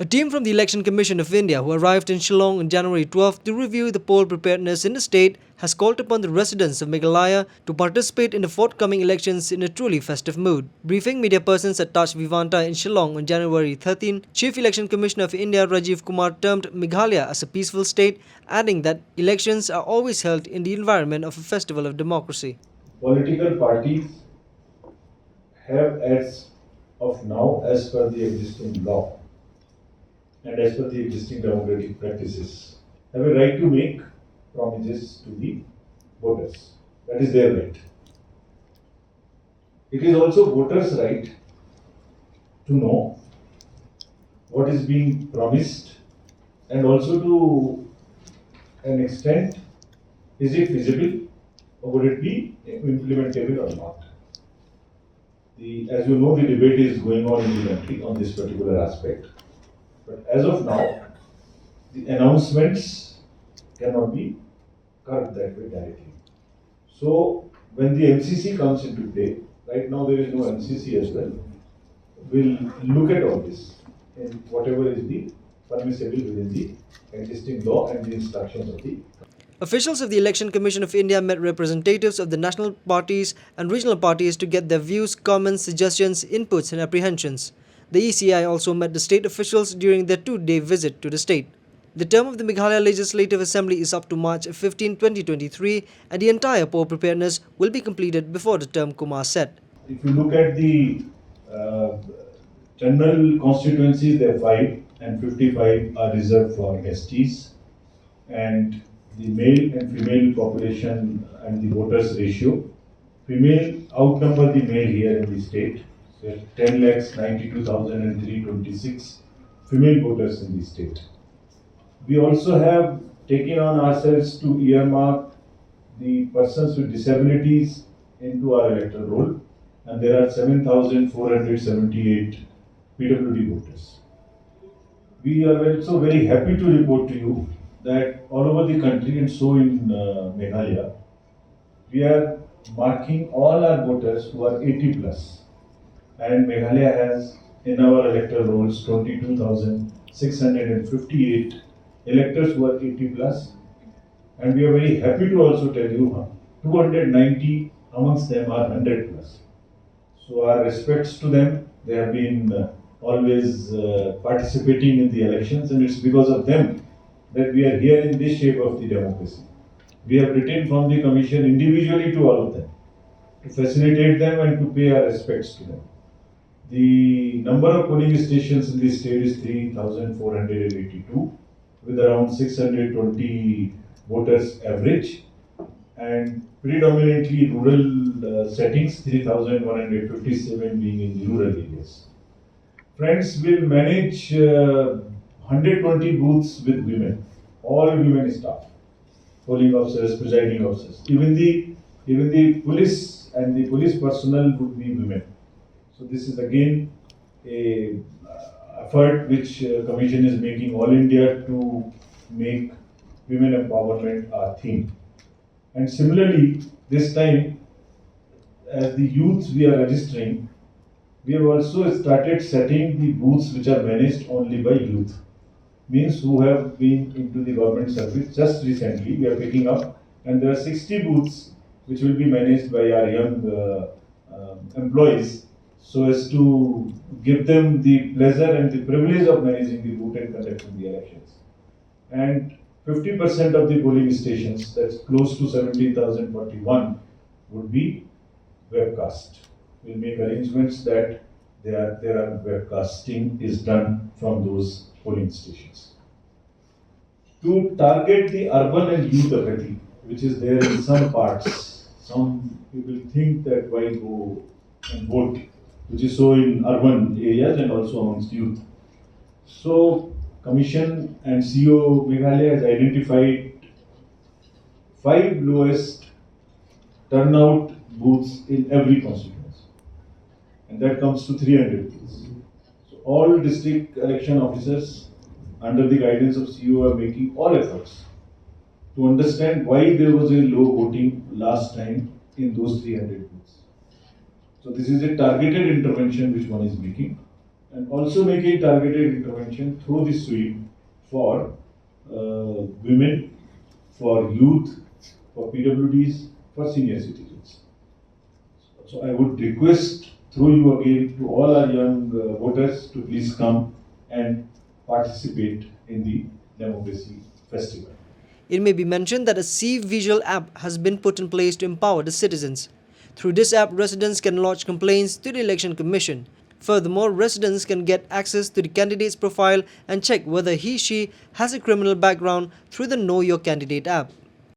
A team from the Election Commission of India who arrived in Shillong on January 12 to review the poll preparedness in the state has called upon the residents of Meghalaya to participate in the forthcoming elections in a truly festive mood. Briefing media persons at Taj Vivanta in Shillong on January 13, Chief Election Commissioner of India Rajiv Kumar termed Meghalaya as a peaceful state, adding that elections are always held in the environment of a festival of democracy. Political parties have, as of now, as per the existing law and as per the existing democratic practices, have a right to make promises to the voters. That is their right. It is also voters' right to know what is being promised and also to an extent, is it feasible or would it be implementable or not? As you know, the debate is going on in the country on this particular aspect. But as of now, the announcements cannot be cut that way directly. So when the MCC comes into play, right now there is no MCC as well, we'll look at all this and whatever is the permissible within the existing law and the instructions of the. Officials of the Election Commission of India met representatives of the national parties and regional parties to get their views, comments, suggestions, inputs and apprehensions. The ECI also met the state officials during their two-day visit to the state. The term of the Meghalaya Legislative Assembly is up to March 15, 2023 and the entire poll preparedness will be completed before the term Kumar said. If you look at the general constituencies, there are 5 and 55 are reserved for STs, and the male and female population and the voters ratio. Female outnumber the male here in the state. There are 10,92,326 female voters in the state. We also have taken on ourselves to earmark the persons with disabilities into our electoral roll, and there are 7,478 PWD voters. We are also very happy to report to you that all over the country and so in Meghalaya, we are marking all our voters who are 80 plus. And Meghalaya has in our electoral rolls 22,658 electors who are 80 plus. And we are very happy to also tell you 290 amongst them are 100 plus. So our respects to them. They have been always participating in the elections, and it's because of them that we are here in this shape of the democracy. We have written from the Commission individually to all of them to facilitate them and to pay our respects to them. The number of polling stations in this state is 3,482 with around 620 voters average, and predominantly rural settings, 3,157 being in rural areas. Friends will manage 120 booths with women, all women staff, polling officers, presiding officers. Even the police and the police personnel would be women. So this is again a effort which Commission is making all India to make women empowerment our theme. And similarly, this time, as the youths we are registering, we have also started setting the booths which are managed only by youth. Means who have been into the government service just recently, we are picking up, and there are 60 booths which will be managed by our young employees, so as to give them the pleasure and the privilege of managing the booth and conducting the elections. And 50% of the polling stations, that's close to 17,041, would be webcast. We'll make arrangements that there are webcasting is done from those polling stations. To target the urban and youth apathy, which is there in some parts, some people think that why go and vote, which is so in urban areas and also amongst youth. So Commission and CEO Meghalaya has identified 5 lowest turnout booths in every constituency, and that comes to 300 booths. So all district election officers under the guidance of CEO are making all efforts to understand why there was a low voting last time in those 300 booths. So this is a targeted intervention which one is making. and also making targeted intervention through the sweep for women, for youth, for PWDs, for senior citizens. So I would request through you again to all our young voters to please come and participate in the democracy festival. It may be mentioned that a See Visual app has been put in place to empower the citizens. Through this app, residents can lodge complaints to the Election Commission. Furthermore, residents can get access to the candidate's profile and check whether he/she has a criminal background through the Know Your Candidate app.